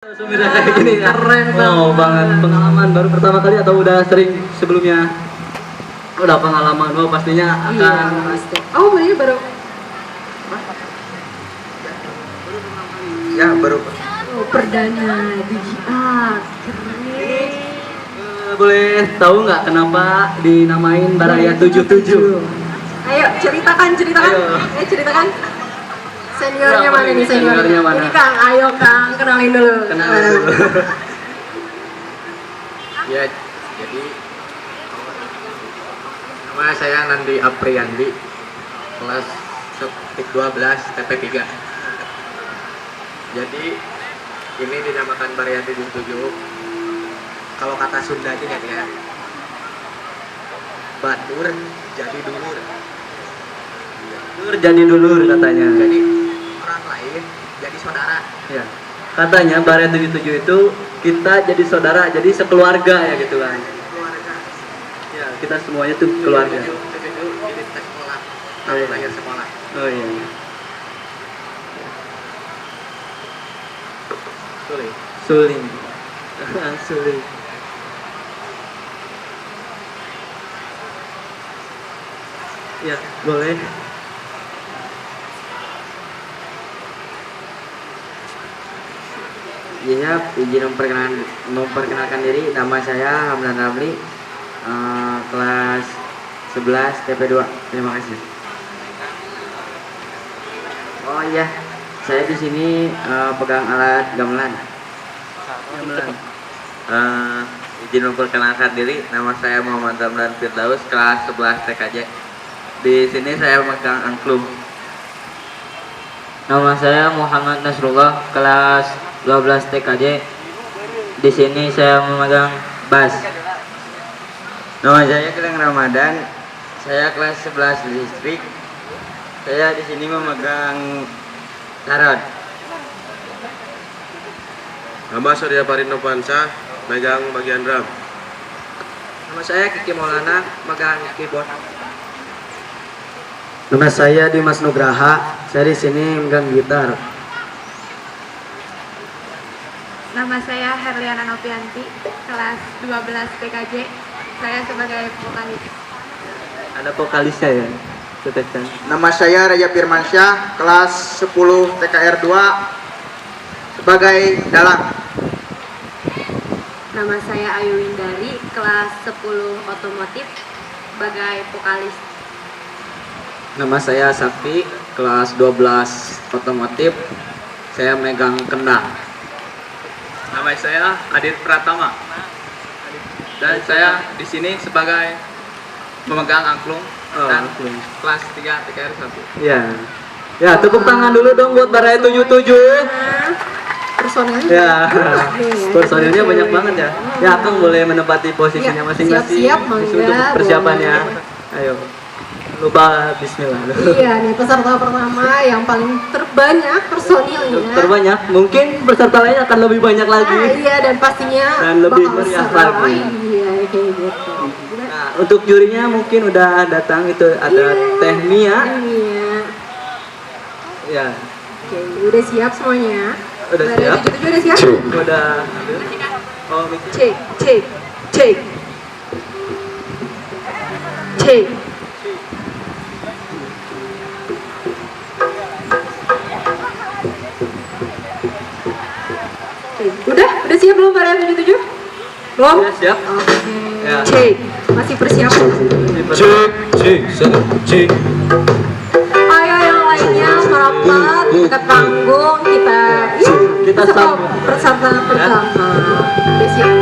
Sumira kayak gini ya. Keren Oh, banget. Pengalaman baru pertama kali atau udah sering sebelumnya? Udah pengalaman. Oh, pastinya Iya, akan pasti. Oh, ini baru. Ya baru Oh, perdana di GR. Keren. boleh tahu nggak kenapa dinamain Baraya 77? Ayo ceritakan. Ayo. Ceritakan. Seniornya Siapa mana ini? nih seniornya? Seniornya mana? Ini Kang, ayo Kang, kenalin dulu. Kenalin dulu. ya jadi nama saya Nandi Apriyandi, kelas 12 TP3. Jadi ini dinamakan Baraya 77. Kalau kata Sundanya ya, batur jadi dulur. Dulur jadi dulur katanya. Jadi orang lain jadi saudara. Ya. Katanya Baraya 77 itu kita jadi saudara, jadi sekeluarga ya gitu kan. Keluarga. Ya, kita semuanya tuh keluarga. Jadi tes sekolah, Oh, iya. lahir sekolah. Oh iya. Sulit. Suling. Suling. Ya, boleh. Iya, izin memperkenalkan diri. Nama saya Hamdan Ramli, kelas 11 TP2. Terima kasih. Oh iya, saya di sini pegang alat gamelan. Izin memperkenalkan diri, nama saya Muhammad Ramdan Firdaus, kelas 11 TKJ. Di sini saya memegang angklung. Nama saya Muhammad Nasrullah, kelas 12 TKJ. Di sini saya memegang bass. Nama saya Keleng Ramadan, saya kelas 11 listrik. Saya di sini memegang tarot. Nama Surya Parino Pansa, megang bagian drum. Nama saya Kiki Maulana, megang keyboard. Nama saya Dimas Nugraha, saya di sini megang gitar. Nama saya Herliana Novianti, kelas 12 PKJ. Saya sebagai vokalis. Ada vokalisnya ya, Tetesan. Nama saya Raja Firmansyah, kelas 10 TKR 2 sebagai dalang. Nama saya Ayu Windari, kelas 10 otomotif, sebagai vokalis. Nama saya Sakti, kelas 12 otomotif. Saya megang kendang. Nama saya Adit Pratama dan saya di sini sebagai pemegang angklung dan angklung. kelas 3 TKR 1. Ya. Ya, tepuk tangan dulu dong buat Baraya 77. Personelnya. Ya. Nih, Personilnya banyak banget ya. Ya, Kang boleh menempati posisinya Ya, masing-masing siap-siap, mangga, untuk persiapannya. boleh. Ayo. Lupa bismillah. Iya nih, peserta pertama yang paling terbanyak personilnya. Terbanyak, mungkin peserta lain akan lebih banyak lagi. Iya, dan pastinya Dan lebih bakal meriah seru. lagi. Iya, kayak gitu. Nah, untuk jurinya mungkin udah datang, itu ada Iya. Teh Mia. Iya. Ya, Oke, udah siap semuanya? Udah Baraya siap. 77 udah siap? udah. Oh, Cek. Cek. Oke, udah siap belum Baraya 77? Belum? Udah siap. Oke. Ya. Cek. Masih persiapan. Cek. Ayo yang lainnya merapat dekat panggung, kita Kita peserta sambut. pertama. Udah siap.